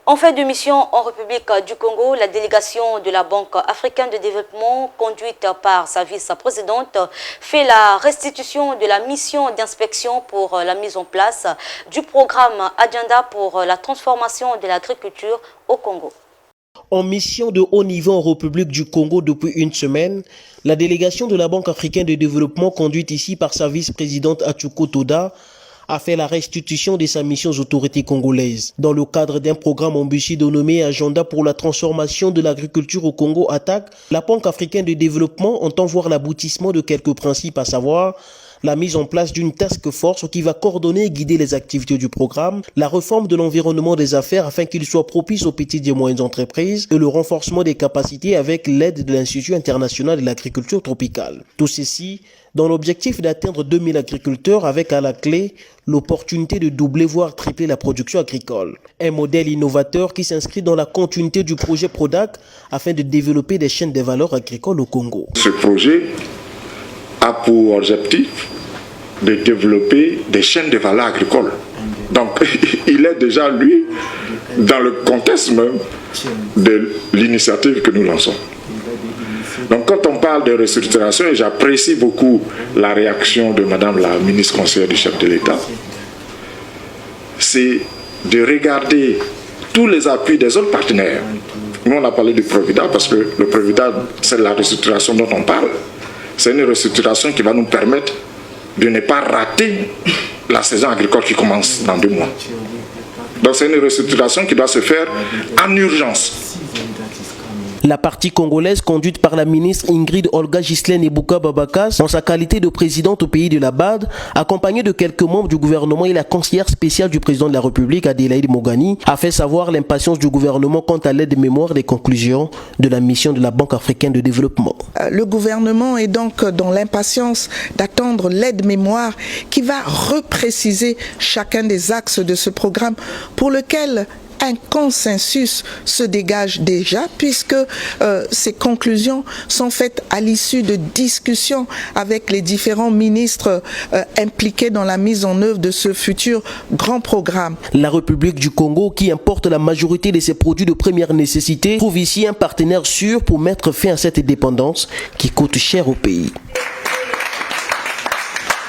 En fin de mission en République du Congo, la délégation de la Banque africaine de développement, conduite par sa vice-présidente, fait la restitution de la mission d'inspection pour la mise en place du programme Agenda pour la transformation de l'agriculture au Congo. En mission de haut niveau en République du Congo depuis une semaine, la délégation de la Banque africaine de développement, conduite ici par sa vice-présidente Atsuko Toda, a fait la restitution de sa mission aux autorités congolaises. Dans le cadre d'un programme ambitieux dénommé Agenda pour la transformation de l'agriculture au Congo ATAC, la Banque africaine de développement entend voir l'aboutissement de quelques principes, à savoir la mise en place d'une task force qui va coordonner et guider les activités du programme, la réforme de l'environnement des affaires afin qu'il soit propice aux petites et moyennes entreprises et le renforcement des capacités avec l'aide de l'Institut international de l'agriculture tropicale. Tout ceci dans l'objectif d'atteindre 2000 agriculteurs avec à la clé l'opportunité de doubler voire tripler la production agricole. Un modèle innovateur qui s'inscrit dans la continuité du projet PRODAC afin de développer des chaînes de valeur agricoles au Congo. Ce projet a pour objectif de développer des chaînes de valeur agricoles. Donc, il est déjà, lui, dans le contexte même de l'initiative que nous lançons. Donc, quand on parle de restructuration, et j'apprécie beaucoup la réaction de Madame la ministre conseillère du chef de l'État, c'est de regarder tous les appuis des autres partenaires. Nous, on a parlé du Provida parce que le Provida, c'est la restructuration dont on parle. C'est une restructuration qui va nous permettre de ne pas rater la saison agricole qui commence dans 2 mois. Donc c'est une restructuration qui doit se faire en urgence. La partie congolaise, conduite par la ministre Ingrid Olga Ghislaine Ebouka Babakas, en sa qualité de présidente au pays de la BAD, accompagnée de quelques membres du gouvernement et la conseillère spéciale du président de la République, Adélaïde Mogani, a fait savoir l'impatience du gouvernement quant à l'aide mémoire des conclusions de la mission de la Banque africaine de développement. Le gouvernement est donc dans l'impatience d'attendre l'aide mémoire qui va repréciser chacun des axes de ce programme pour lequel un consensus se dégage déjà puisque ces conclusions sont faites à l'issue de discussions avec les différents ministres impliqués dans la mise en œuvre de ce futur grand programme. La République du Congo, qui importe la majorité de ses produits de première nécessité, trouve ici un partenaire sûr pour mettre fin à cette dépendance qui coûte cher au pays.